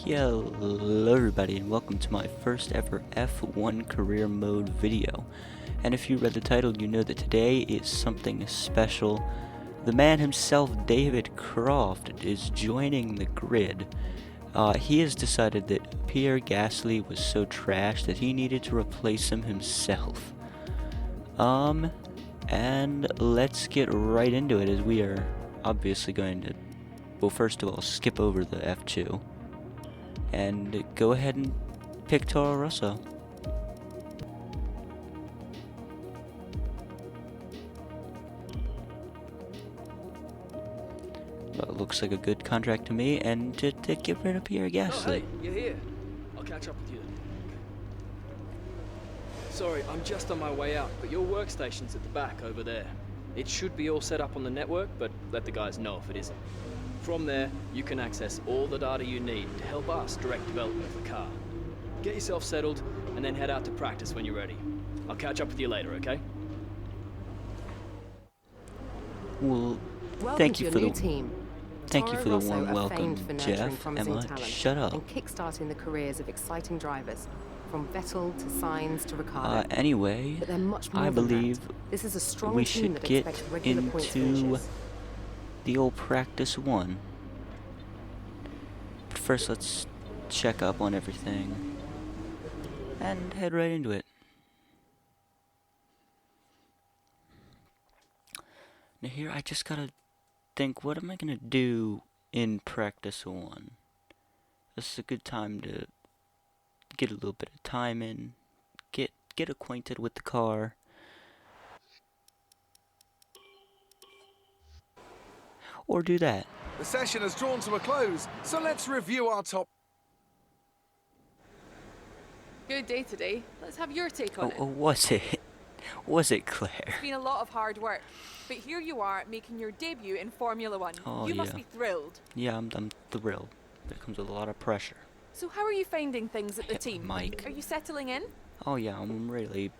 Hello everybody and welcome to my first ever F1 career mode video. And if you read the title, you know that today is something special. The man himself, David Croft, is joining the grid. He has decided that Pierre Gasly was so trash that he needed to replace him himself. And let's get right into it, as we are obviously going to, well, first of all, skip over the F2 and go ahead and pick Toro Rosso. Well, it looks like a good contract to me, and to get rid of Pierre Gasly. Oh, hey, you're here. I'll catch up with you. Sorry, I'm just on my way out, but your workstation's at the back over there. It should be all set up on the network, but let the guys know if it isn't. From there, you can access all the data you need to help us direct development of the car. Get yourself settled, and then head out to practice when you're ready. I'll catch up with you later, okay? Well, thank you for the team. Thank you for the warm welcome, Jeff. Emma, shut up. And kickstarting the careers of exciting drivers, from Vettel to Sainz to Ricciardo. Anyway, but they're much more I than believe that. This is a strong we team should that get expects regular points into finishes. the old practice one. But first, let's check up on everything and head right into it. Now here, I just gotta think, what am I gonna do in practice one? This is a good time to get a little bit of time in, get acquainted with the car. Or do that. The session has drawn to a close, so let's review our top. Good day today. Let's have your take on it. Oh, was it? Was it, Claire? It's been a lot of hard work, but here you are making your debut in Formula One. Oh, you must yeah. be thrilled. Yeah, I'm thrilled. There comes with a lot of pressure. So how are you finding things at the team? Mike. Are you settling in? Oh yeah, I'm really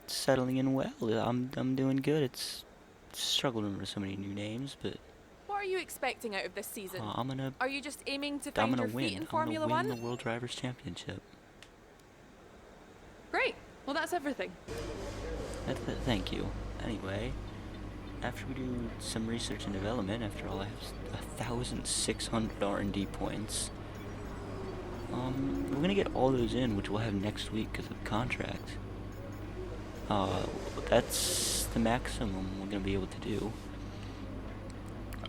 settling in well. I'm doing good. It's struggling with so many new names, but What are you expecting out of this season? Are you just aiming to I'm find gonna your win. feet in I'm Formula gonna win One? the World Drivers' Championship. Great. Well, that's everything. Thank you. Anyway, after we do some research and development, after all, I have 1,600 R&D points. We're gonna get all those in, which we'll have next week because of the contract. That's the maximum we're gonna be able to do.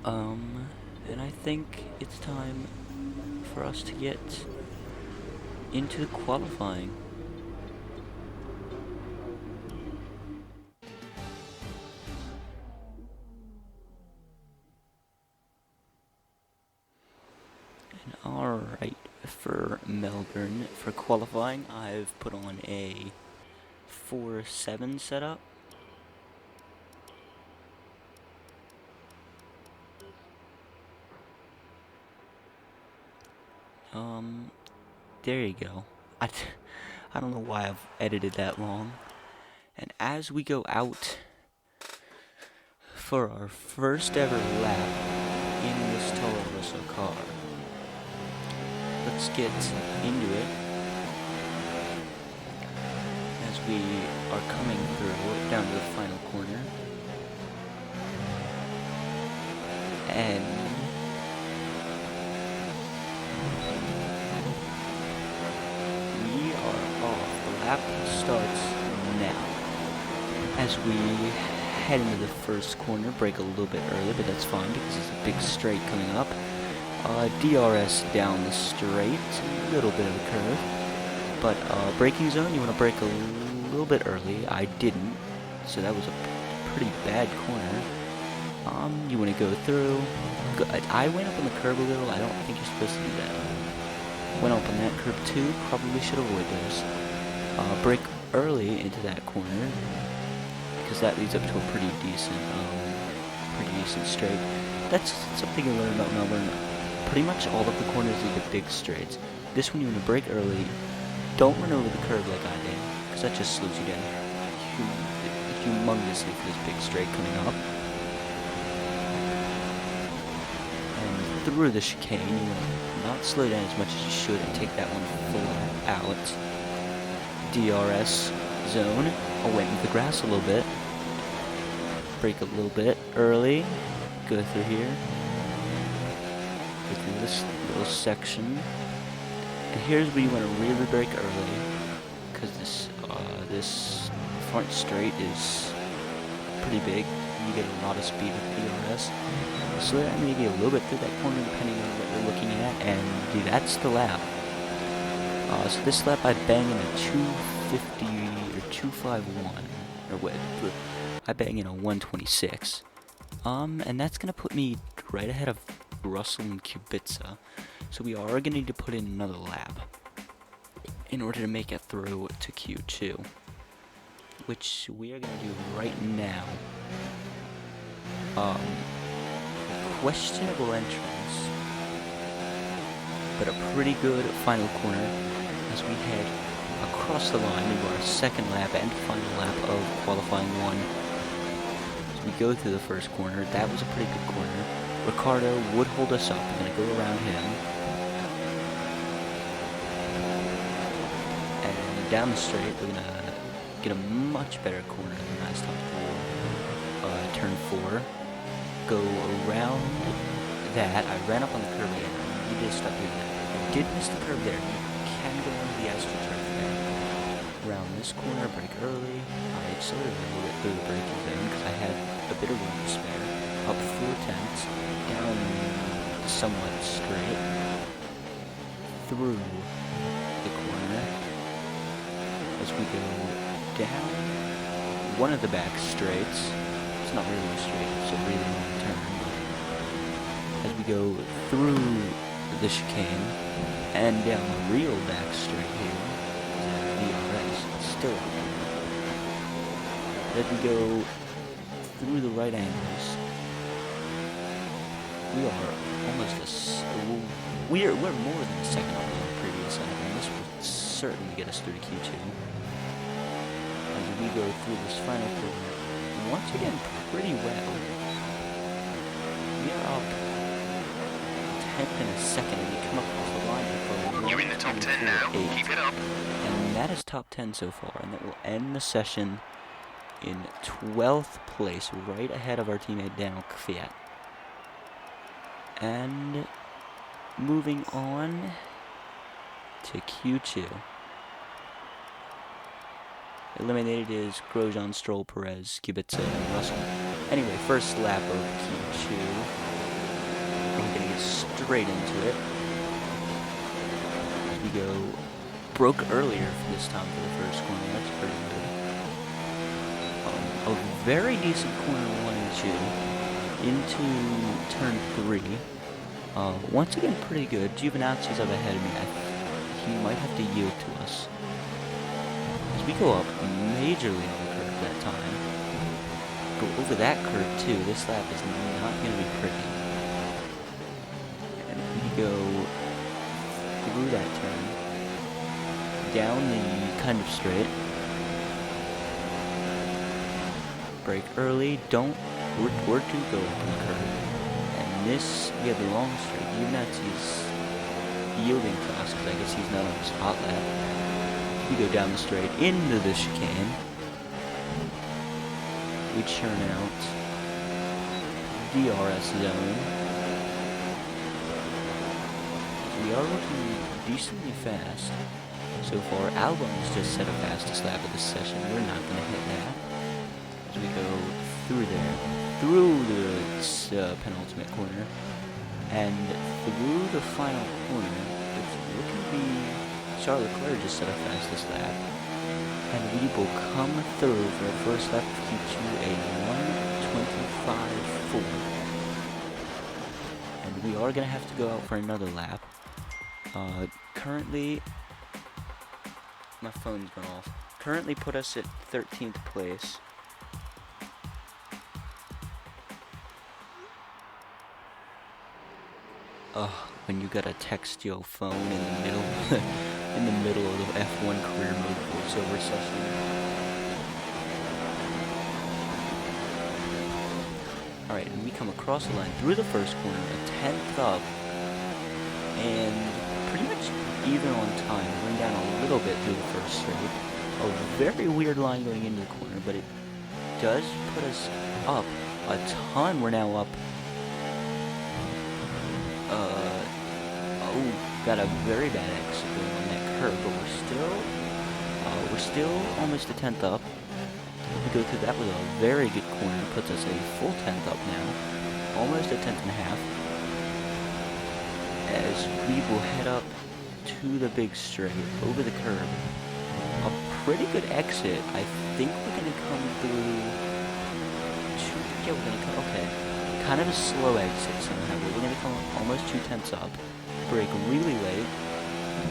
And I think it's time for us to get into the qualifying. Alright, for Melbourne, for qualifying, I've put on a 4-7 setup. There you go. I don't know why I've edited that long. And as we go out for our first ever lap in this Toro Rosso car, let's get into it as we are coming through down to the final corner. And we are off. The lap starts now. As we head into the first corner, brake a little bit early, but that's fine because it's a big straight coming up. DRS down the straight, a little bit of a curve, but braking zone, you want to brake a little bit early. I didn't, so that was a pretty bad corner. You want to go through. I went up on the curb a little. I don't think you're supposed to do that. Went up on that curb too. Probably should avoid those. Brake early into that corner because that leads up to a pretty decent straight. That's something you learn about Melbourne. Pretty much all of the corners lead to big straights. This one you want to brake early. Don't run over the curb like I did, because that just slows you down humongously for this big straight coming up. And through the chicane, you want to not slow down as much as you should and take that one full out. DRS zone. I went into the grass a little bit. Brake a little bit early. Go through here. Go through this little section. And here's where you want to really brake early, because this front straight is pretty big. You get a lot of speed with DRS. Slow down maybe a little bit through that corner depending on what you're looking at, and dude, that's the lap. So this lap I bang in a 250 or 251, or what? I bang in a 126. And that's gonna put me right ahead of Russell and Kubica. So we are gonna need to put in another lap in order to make it through to Q2, which we are gonna do right now. Questionable entrance, but a pretty good final corner as we head across the line into our second lap and final lap of qualifying 1. As we go through the first corner, that was a pretty good corner. Ricardo would hold us up. We're going to go around him. And down the straight, we're going to get a much better corner than the last time. Turn 4. Go around that. I ran up on the curb again. You did stop doing that. I did miss the curb there. You can go into the astroturf there. Around this corner, brake early. I accelerated a little bit through the braking zone because I had a bit of room to spare. Up 4 tenths, down somewhat straight, through the corner. As we go down one of the back straights. It's not really a straight, it's a really long turn. As we go through the chicane and down the real back straight here, DRS, it's still up. As we go through the right angles, we are almost we're more than a second up on the previous lap, and this will certainly get us through to Q2. As we go through this final corner, once again, pretty well. We are up 10th and a second, and we come up off the line. You're in the top 10 now. Keep it up. And that is top 10 so far, and that will end the session in 12th place, right ahead of our teammate Daniel Kvyat. And moving on to Q2. Eliminated is Grosjean, Stroll, Perez, Kubica, and Russell. Anyway, first lap of Q2. We're gonna get straight into it. We go broke earlier for this time for the first corner. That's pretty good. A very decent corner 1 and 2 into turn 3. Once again, pretty good. Giovinazzi's up ahead of me. He might have to yield to us. We go up majorly on the curve that time. Go over that curve too. This lap is not going to be pretty. And we go through that turn, down the kind of straight, brake early, don't, or do go up on the curve. And this, we have the long straight. Giovinazzi's yielding to us because I guess he's not on his hot lap. We go down the straight into the chicane. We churn out DRS zone. We are looking decently fast so far. Albon's just set a fastest lap of this session. We're not going to hit that. As we go through there, through the penultimate corner, and through the final corner, it's looking to be Charles Leclerc just set a fastest lap, and we will come through for the first lap of Q2 a 1:25.4. And we are going to have to go out for another lap. Currently, my phone's gone off. Currently put us at 13th place. When you gotta text your phone in the middle in the middle of the F1 career mode voiceover session. Alright, and we come across the line through the first corner, a 10th up, and even on time. We're down a little bit through the first straight. A very weird line going into the corner, but it does put us up a ton. We're now up. Got a very bad exit on that curve, but we're still almost a tenth up. We go through that with a very good corner, puts us a full tenth up now, almost a tenth and a half. As we will head up to the big straight over the curb. A pretty good exit. I think we're gonna come through. Yeah, we're gonna come. Okay, kind of a slow exit somehow. But we're gonna come almost 2/10 up. Brake really late,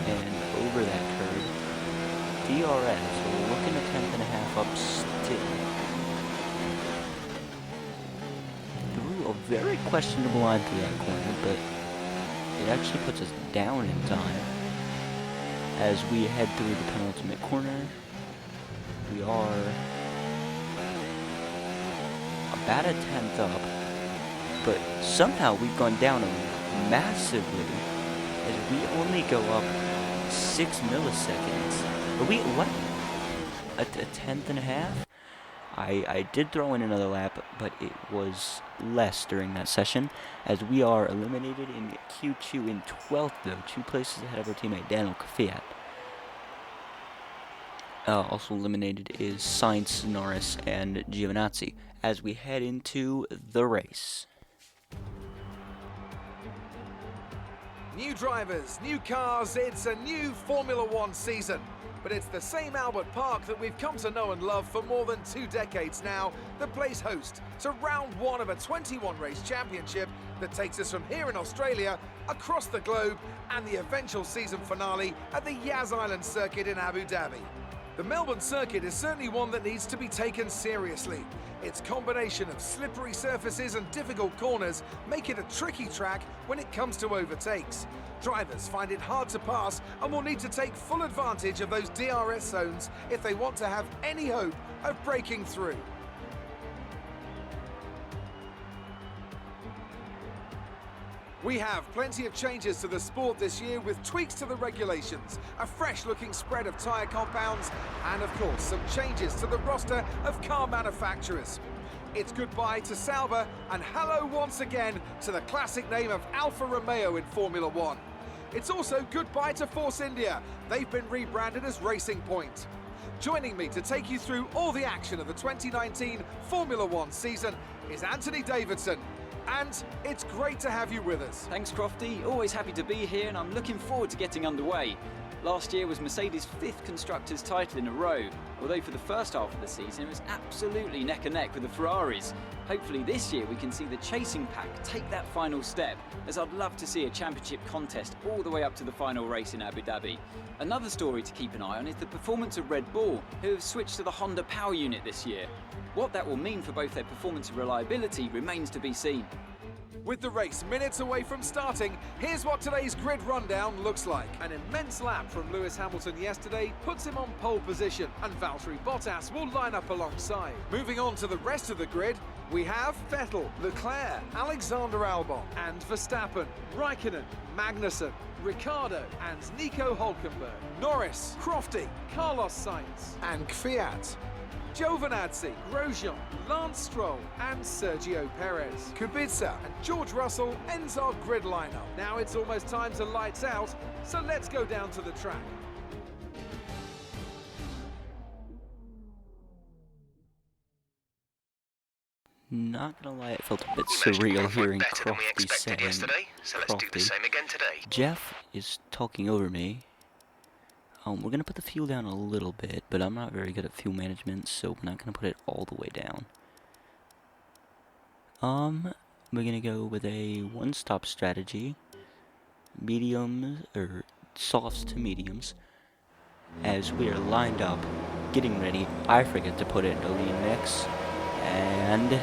and over that curve. DRS, we're looking a tenth and a half up still. Through a very questionable line through that corner, but it actually puts us down in time. As we head through the penultimate corner, we are about a tenth up, but somehow we've gone down massively. As we only go up 6 milliseconds. Are we, what? A tenth and a half? I did throw in another lap, but it was less during that session, as we are eliminated in Q2 in 12th, though, 2 places ahead of our teammate Daniel Kvyat. Also eliminated is Sainz, Norris, and Giovinazzi, as we head into the race. New drivers, new cars, it's a new Formula One season. But it's the same Albert Park that we've come to know and love for more than 2 decades now that plays host to round 1 of a 21-race championship that takes us from here in Australia across the globe and the eventual season finale at the Yas Island circuit in Abu Dhabi. The Melbourne circuit is certainly one that needs to be taken seriously. Its combination of slippery surfaces and difficult corners make it a tricky track when it comes to overtakes. Drivers find it hard to pass and will need to take full advantage of those DRS zones if they want to have any hope of breaking through. We have plenty of changes to the sport this year with tweaks to the regulations, a fresh-looking spread of tyre compounds, and of course some changes to the roster of car manufacturers. It's goodbye to Sauber and hello once again to the classic name of Alfa Romeo in Formula One. It's also goodbye to Force India. They've been rebranded as Racing Point. Joining me to take you through all the action of the 2019 Formula One season is Anthony Davidson. And it's great to have you with us. Thanks, Crofty. Always happy to be here, and I'm looking forward to getting underway. Last year was Mercedes' 5th Constructors' title in a row, although for the first half of the season it was absolutely neck and neck with the Ferraris. Hopefully this year we can see the chasing pack take that final step, as I'd love to see a championship contest all the way up to the final race in Abu Dhabi. Another story to keep an eye on is the performance of Red Bull, who have switched to the Honda power unit this year. What that will mean for both their performance and reliability remains to be seen. With the race minutes away from starting, here's what today's grid rundown looks like. An immense lap from Lewis Hamilton yesterday puts him on pole position, and Valtteri Bottas will line up alongside. Moving on to the rest of the grid, we have Vettel, Leclerc, Alexander Albon, and Verstappen, Raikkonen, Magnussen, Ricciardo, and Nico Hülkenberg, Norris, Crofty, Carlos Sainz, and Kvyat. Giovinazzi, Grosjean, Lance Stroll and Sergio Perez. Kubica and George Russell ends our grid lineup. Now it's almost time to lights out, so let's go down to the track. Not gonna lie, it felt a bit surreal hearing Crofty saying, yesterday, so let's do the same again today. Jeff is talking over me. We're gonna put the fuel down a little bit, but I'm not very good at fuel management, so we're not gonna put it all the way down. We're gonna go with a one-stop strategy, mediums, or softs to mediums, as we are lined up, getting ready. I forget to put it in the lean mix, and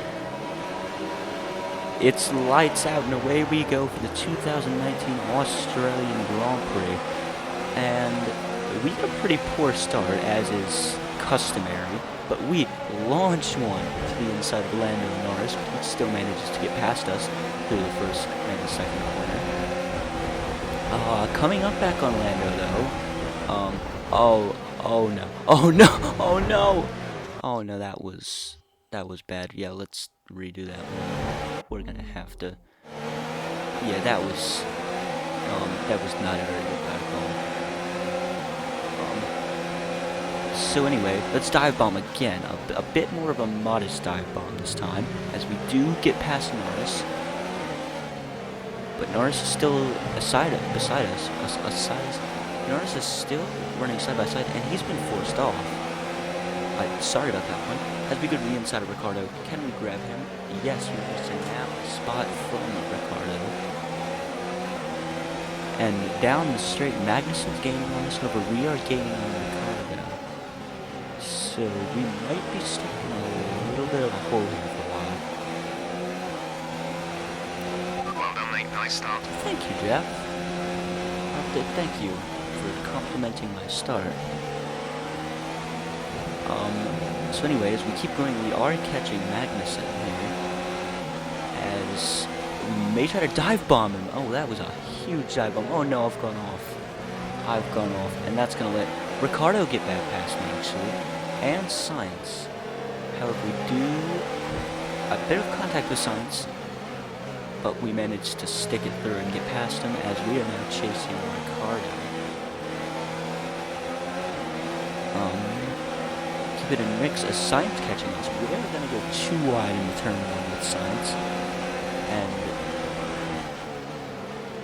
it's lights out, and away we go for the 2019 Australian Grand Prix, and we had a pretty poor start, as is customary, but we launched one to the inside of Lando Norris, which still manages to get past us through the first and the second corner. Coming up back on Lando though. Oh no. Oh no. Oh no. Oh no, that was bad. Yeah, let's redo that one. We're gonna have to. Yeah, that was not a very good dive bomb. So anyway, let's dive bomb again. A bit more of a modest dive bomb this time, as we do get past Norris. But Norris is still beside us. Norris is still running side by side, and he's been forced off. Sorry about that one. As we go to the inside of Ricardo, can we grab him? Yes, we're just in that spot from Ricardo. And down the straight, Magnussen's gaining on us over. We are gaining on Ricardo. So we might be stuck in a little bit of a hole here for a while. Well done, mate. Nice start. Thank you, Jeff. Thank you for complimenting my start. So anyway, as we keep going, we are catching Magnussen here. As we may try to dive bomb him. Oh, that was a huge dive bomb. Oh no, I've gone off. And that's going to let Ricardo get back past me, actually. And Sainz. However, we do a bit of contact with Sainz, but we managed to stick it through and get past him, as we are now chasing Ricardo. Keep it in mix as Sainz catching us. We're going to go too wide in the turn one with Sainz. And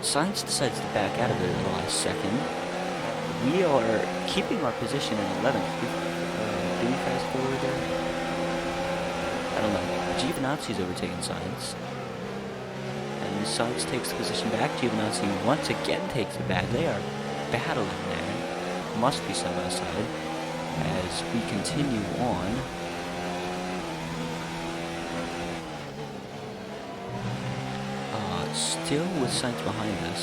Sainz decides to back out of it at the last second. We are keeping our position in 11th. Do we fast forward there? I don't know. Giovinazzi's overtaken Sainz. And Sainz takes the position back. Giovinazzi once again takes it back. They are battling there. Must be side by side. As we continue on. Still with Sainz behind us.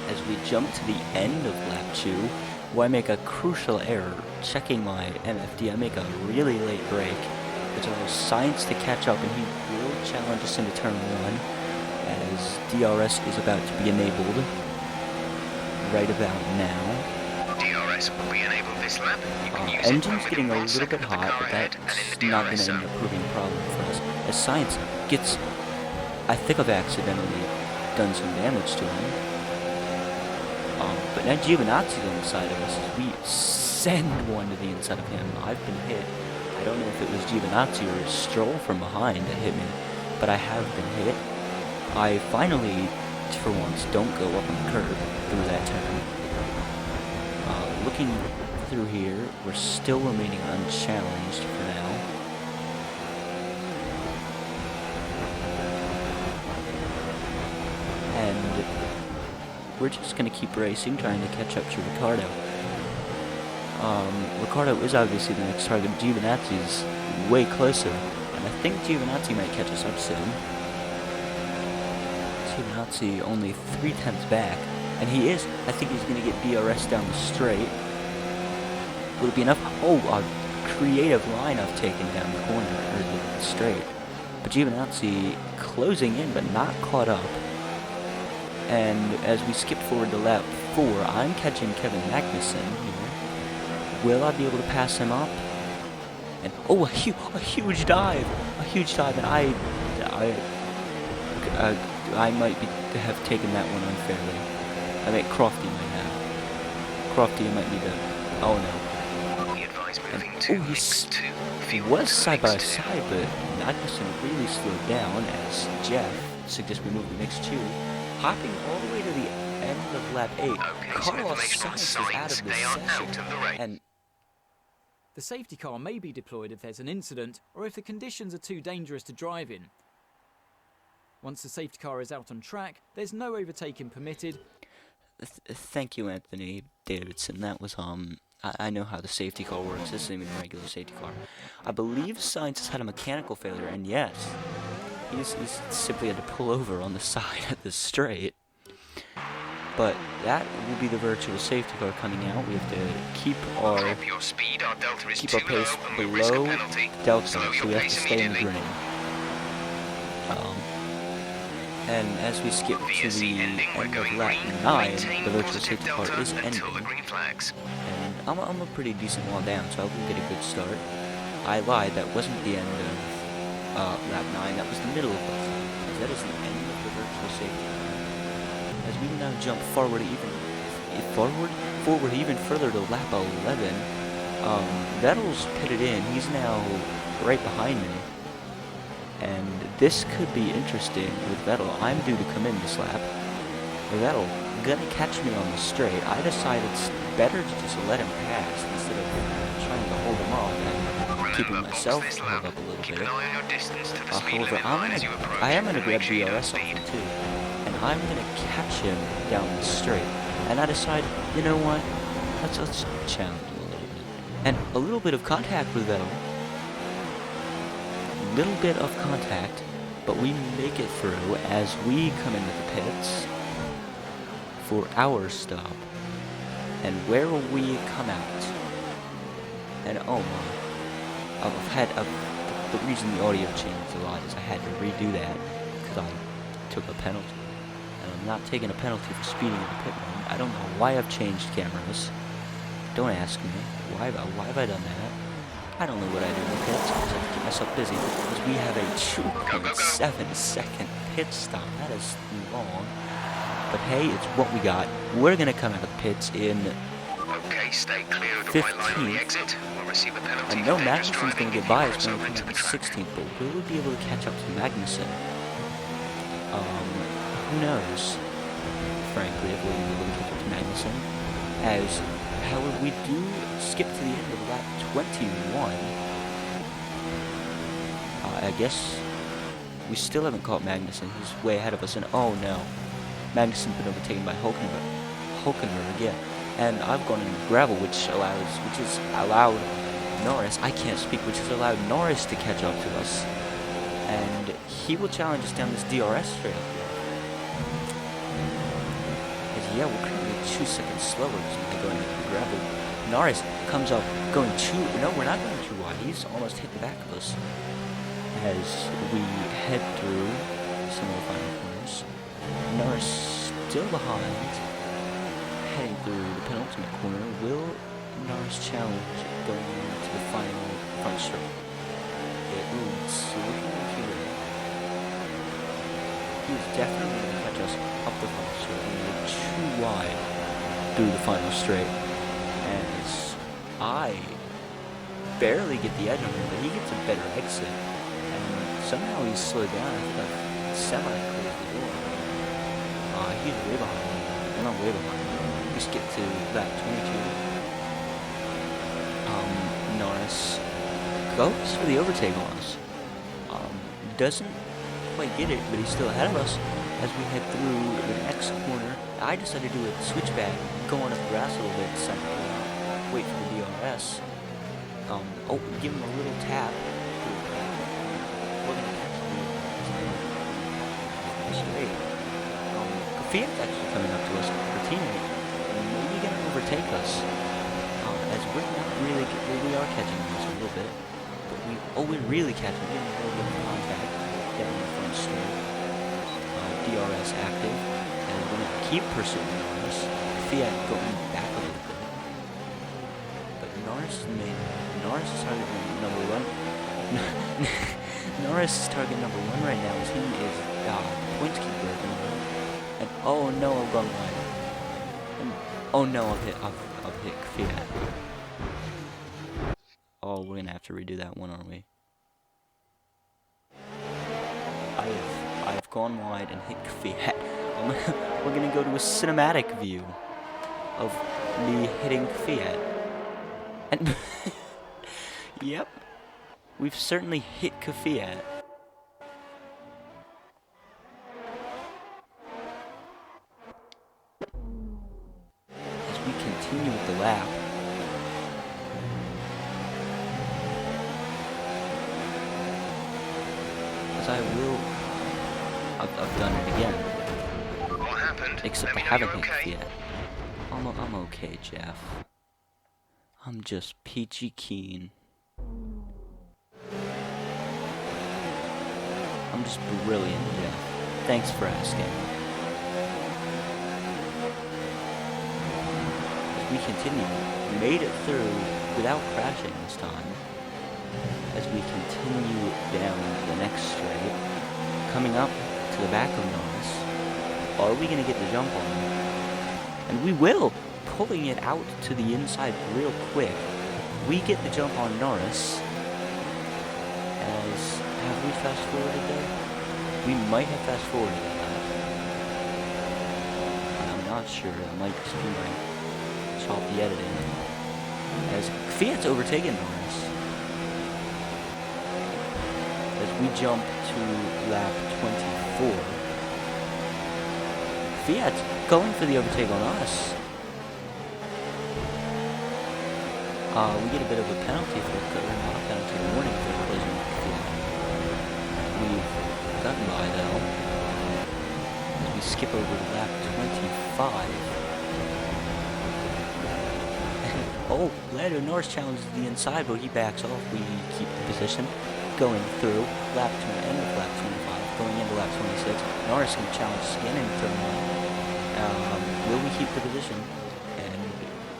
As we jump to the end of lap 2, where I make a crucial error checking my MFD. I make a really late break, which allows Sainz to catch up, and he will challenge us into turn 1 as DRS is about to be enabled right about now. DRS will be enabled this lap. You can use Engine's it getting a little second bit of the hot, car but ahead that's and in the not DRS going to zone. end up proving a problem for us. As Sainz gets, I think I've accidentally done some damage to him. But now Giovinazzi's on the side of us as we send one to the inside of him. I've been hit. I don't know if it was Giovinazzi or Stroll from behind that hit me, but I have been hit. I finally, for once, don't go up on the curb through that turn. Looking through here, we're still remaining unchallenged for now. And we're just going to keep racing, trying to catch up to Ricardo. Ricardo is obviously the next target. Giovinazzi's way closer, and I think Giovinazzi might catch us up soon. Giovinazzi only 3/10 back, and he is. I think he's going to get DRS down the straight. Would it be enough? Oh, a creative line I've taken down the corner, or the straight. But Giovinazzi closing in, but not caught up. And as we skip forward to lap 4, I'm catching Kevin Magnussen here. Will I be able to pass him up? And oh, a huge dive! A huge dive, and I might have taken that one unfairly. I think CROFTY might have. CROFTY might be the. Oh no. He was side by side, but Magnussen really slowed down as Jeff suggests we move the next 2. Hopping all the way to the end of lap 8, Carlos Sainz is out of the session, and the safety car may be deployed if there's an incident or if the conditions are too dangerous to drive in. Once the safety car is out on track, there's no overtaking permitted. Thank you, Anthony Davidson. That was, I know how the safety car works. This isn't even a regular safety car. I believe Sainz has had a mechanical failure, and yes, he's simply had to pull over on the side of the straight. But that will be the virtual safety car coming out. We have to keep our pace below Delta, so we have to stay in the green. And as we skip to VSC the ending, we're end of going lap green. 9, Maintain the virtual positive safety part delta is ending. until the green flags. And I'm a pretty decent while down, so I will get a good start. I lied, that wasn't the end of lap 9, that was the middle of lap 9, because that is the end of the virtual safety car. As we now jump forward even further to lap 11, Vettel's pitted in, he's now right behind me. And this could be interesting with Vettel. I'm due to come in this lap. Vettel gonna catch me on the straight. I decided it's better to just let him pass instead of trying to hold him off and keeping myself held up a little Keep bit. an eye on your distance to the speed However, limit line as you approach. I am gonna and grab make sure you don't DRS off speed. him too, and I'm gonna catch him down the straight. And I decide, you know what? Let's challenge him a little bit, and a little bit of contact with Vettel. Little bit of contact, but we make it through as we come into the pits for our stop. And where will we come out? And oh my, the reason the audio changed a lot is I had to redo that because I took a penalty. And I'm not taking a penalty for speeding in the pit lane. I don't know why I've changed cameras. Don't ask me. Why have I done that? I don't know what I do in the pits. I just have to keep myself busy because we have a 2.7-second pit stop. That is long. But hey, it's what we got. We're going to come out of the pits in Okay, stay clear of the white line on the 15th. exit. We'll receive a penalty And for no, dangerous Magnussen's going driving to if get you by us cross when we over come into out the of track. 16th, but will we be able to catch up to Magnussen? Who knows, frankly, if we'll be able to catch up to Magnussen. As, however, we do skip to the end of lap 21. I guess we still haven't caught Magnussen. He's way ahead of us, and oh no, Magnussen's been overtaken by Hulkenberg, yeah. And I've gone into gravel, which has allowed Norris, I can't speak, which has allowed Norris to catch up to us. And he will challenge us down this DRS straight up here. As, yeah, we're currently 2 seconds slower than going into the gravel. Norris comes up going no, we're not going too wide. He's almost hit the back of us. As we head through some of the final corners. Norris still behind. Heading through the penultimate corner, will Norris challenge going into the final front straight? It looks looking like he will. He's definitely going to catch us up the front straight. We're too wide through the final straight. As I barely get the edge on him, but he gets a better exit. And somehow he's slowed down. I think I've semi-closed the door. He's way behind me. Well, not way behind me. We skip to lap 22. Norris goes for the overtake on us. Doesn't quite get it, but he's still ahead of us as we head through the next corner. I decided to do a switchback, go on up the grass a little bit, somehow wait for the DRS. Give him a little tap. We're gonna catch him straight. Fiat's actually coming up to us, our teammate. Maybe gonna overtake us. As we're not really, we are catching him just a little bit, but we're really catching him. Getting a little bit of contact down the front straight. DRS active, and we're gonna keep pursuing Norris. Fiat going back a little bit, but Norris is target number one. Norris is target number 1 right now, as he is points keeper at the moment. And oh no, I've gone wide. And oh no, I've hit Fiat. Oh, we're gonna have to redo that one, aren't we? I've gone wide and hit Fiat. We're gonna go to a cinematic view of me hitting Fiat. And yep, we've certainly hit Fiat. As we continue with the lap. As I've done it again. What happened? Except I Let me know haven't you're hit okay. Fiat. I'm okay, Jeff. I'm just peachy keen. I'm just brilliant, Jeff. Thanks for asking. As we continue, we made it through without crashing this time. As we continue down the next straight, coming up to the back of Norris. Are we going to get the jump on him? And we will! Pulling it out to the inside real quick. We get the jump on Norris. As, have we fast forwarded there? We might have fast forwarded that. I'm not sure. That might just be my choppy editing. As Fiat's overtaken Norris. As we jump to lap 24. Fiat's going for the overtake on us. We get a bit of a penalty for not a penalty, a warning for collision with Fiat. We've gotten by though. As we skip over to lap 25. Oh, Lando Norris challenges the inside, but he backs off. We keep the position. Going through lap 20, end of lap 25, going into lap 26. Norris can challenge us again in turn 1. Will we keep the position? And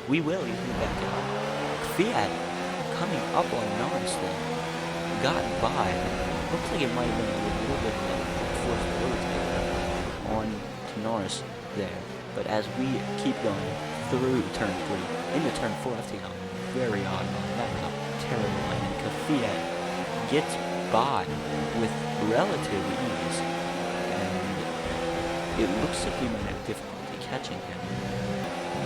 we will. He's going to back out. Fiat coming up on Norris then. Got by. Looks like it might have been a little bit of a forced overtake on to Norris there. But as we keep going through turn 3, into turn 4, I think I'm very odd line. That was a terrible line. And Fiat gets by with relative ease. And it looks like we might have difficulty catching him.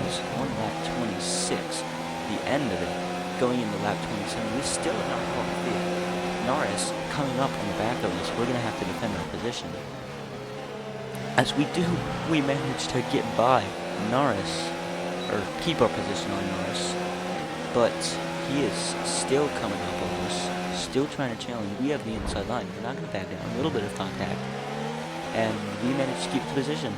As on lap 26, the end of it, going into lap 27, we still have not caught Fiat. Norris coming up on the back of us, we're going to have to defend our position. As we do, we manage to get by Norris, or keep our position on Norris, but he is still coming up on us, still trying to challenge. We have the inside line, we're not going to back down, a little bit of contact, and we manage to keep the position.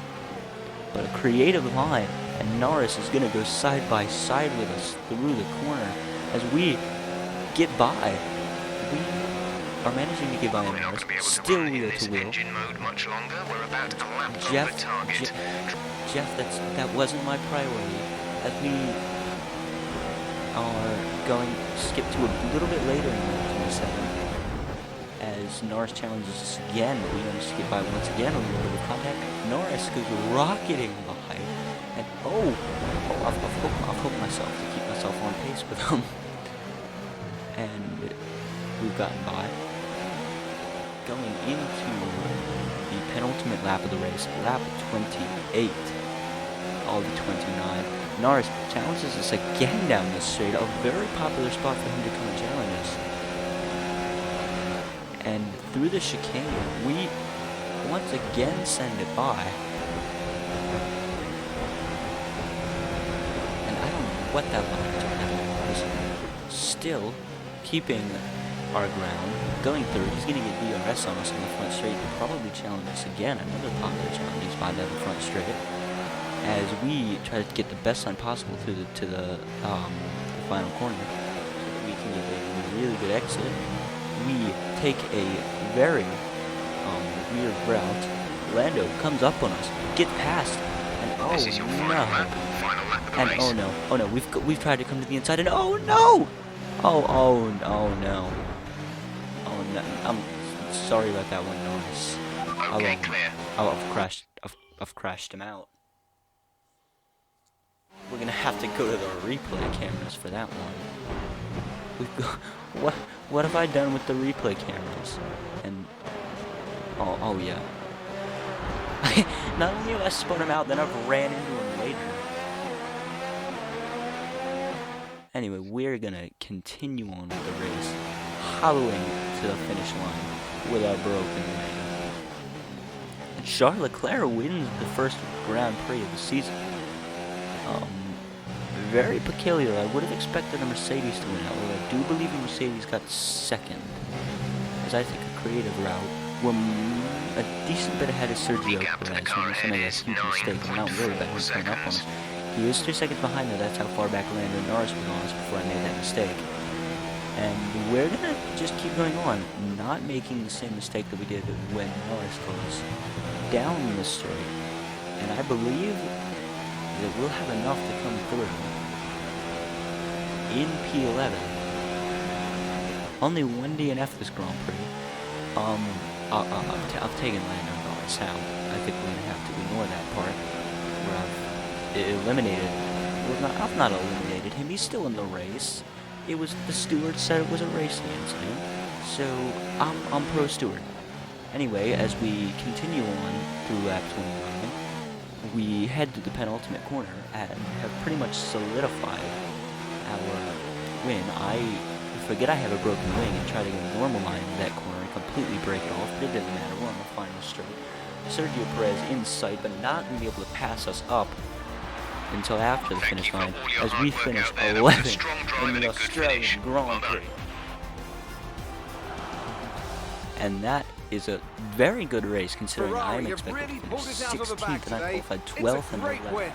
But a creative line, and Norris is going to go side by side with us through the corner. As we get by, we are managing to get by on Norris, still wheel to wheel. Jeff, that wasn't my priority. As we are going skip to a little bit later in lap 27. As Norris challenges us again, but we manage to get by once again, a little bit of contact. Norris goes rocketing by, and I've hooked myself to keep myself on pace with him. And we've gotten by. Going into the penultimate lap of the race, lap 28, all the 29. Norris challenges us again down this straight, a very popular spot for him to come and challenge us. And through the chicane, we once again send it by. And I don't know what that line was. Still keeping our ground, going through. He's going to get DRS on us in the front straight. He'll probably challenge us again. Another popular challenge is by that in the front straight. As we try to get the best line possible through to the final corner, so that we can get a really good exit. We take a very weird route. Lando comes up on us, get past, and oh no, we've tried to come to the inside, and oh no, I'm sorry about that one, Norris. Okay, clear. I've crashed him out. We're gonna have to go to the replay cameras for that one. What have I done with the replay cameras? And oh yeah. Not only have I spun him out, then I've ran into him later. Anyway, we're gonna continue on with the race, hollowing to the finish line with our broken leg. And Charles Leclerc wins the first Grand Prix of the season. Very peculiar. I would have expected a Mercedes to win, although I do believe a Mercedes got second. As I think a creative route. We're a decent bit ahead of Sergio Perez, who made a huge mistake. I'm not worried about him coming up on us. He is 3 seconds behind though. That's how far back Lando Norris was on us before I made that mistake. And we're gonna just keep going on, not making the same mistake that we did when Norris caught us. down the straight, and I believe that we'll have enough to come through in P11. Only one DNF this Grand Prix. I've taken Lando Norris out. I think we're gonna have to ignore that part where I've eliminated. Well, I've not eliminated him. He's still in the race. It was the steward said it was a racing incident, so I'm pro steward. Anyway, as we continue on through lap 29, we head to the penultimate corner and have pretty much solidified our win. I forget I have a broken wing and try to go normal line in that corner and completely break it off, but it doesn't matter. We're on the final straight. Sergio Perez in sight, but not going to be able to pass us up until after the finish line, as we finish 11th in the Australian Grand Prix. And that is a very good race, considering I am expected to finish 16th and I qualified 12th and 11th.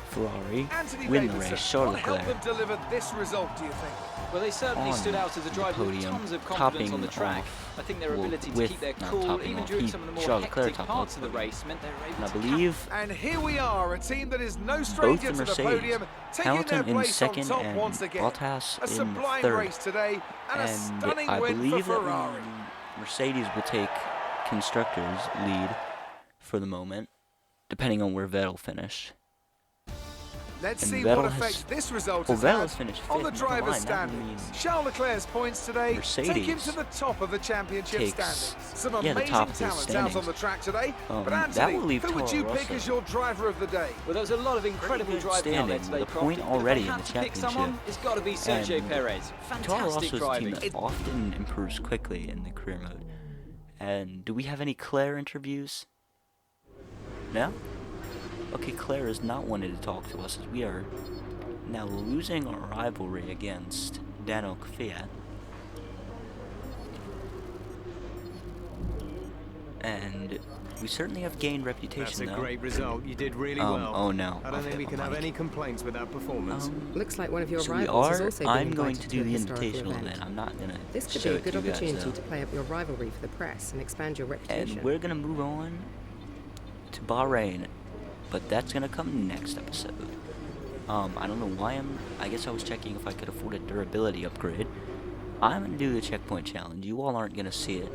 Ferrari win the race. Charles Leclerc deliver this result, do you think? Well, they certainly stood out as a driver with tons of confidence on the track. I think their ability to keep their cool, even during some of the more hectic parts of the race, meant they were able and I to believe And here we are, a team that is no both stranger the to the Mercedes, podium, taking Hamilton their in place on second top and once again. Bottas A in sublime third. race today, and a stunning I win for believe that Ferrari. Mercedes will take constructors lead for the moment, depending on where Vettel finished. Let's And see Vettel what has- effect this result well, has Vettel's had finished on the fifth, never driver's mind, that standings. means Charles Leclerc's points today take him Mercedes to the top of the championship takes- standings. Some yeah, the amazing top of the talent out standings. on the track today. But that Anthony, will leave who would you Toro pick Rosso. as your driver of the day? Well, there was a lot of incredible good driving out there standing today, with a point Crofty, already but if I in had the to pick someone, championship. it's got to be Sergio And Perez. Toro Rosso Fantastic is a team driving. that often improves quickly in the career mode. And do we have any Claire interviews? No? Okay, Claire is not wanting to talk to us as we are now losing our rivalry against Daniel Kvyat. And we certainly have gained reputation, That's a though. great result. You did really well. Oh no. I don't think we can have any complaints with that performance. Looks like one of your So we rivals has are. also been I'm going invited to to do a the historical invitational event. event. I'm not gonna This could show be a it good to you guys, opportunity though. to play up your rivalry for the press and expand your reputation. And we're gonna move on to Bahrain, but that's gonna come next episode. I don't know why I guess I was checking if I could afford a durability upgrade. I'm gonna do the checkpoint challenge. You all aren't gonna see it.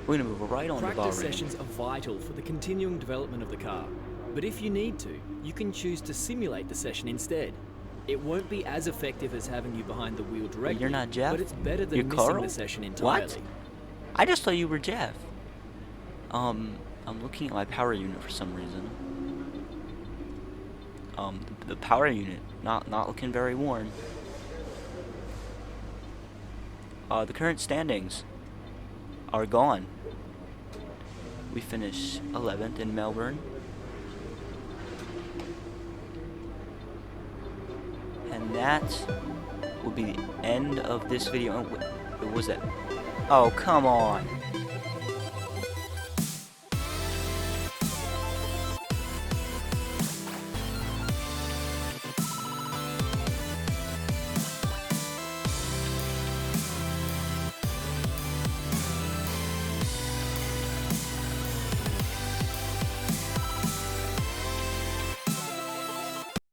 We're gonna move right on to Practice Bahrain. sessions are vital for the continuing development of the car. But if you need to, you can choose to simulate the session instead. It won't be as effective as having you behind the wheel directly, You're not Jeff? but it's better than You're missing Carl? the session entirely. What? I just thought you were Jeff. I'm looking at my power unit for some reason. The power unit not looking very worn. The current standings are gone. We finish 11th in Melbourne. And that will be the end of this video. Oh, what was that? Oh, come on.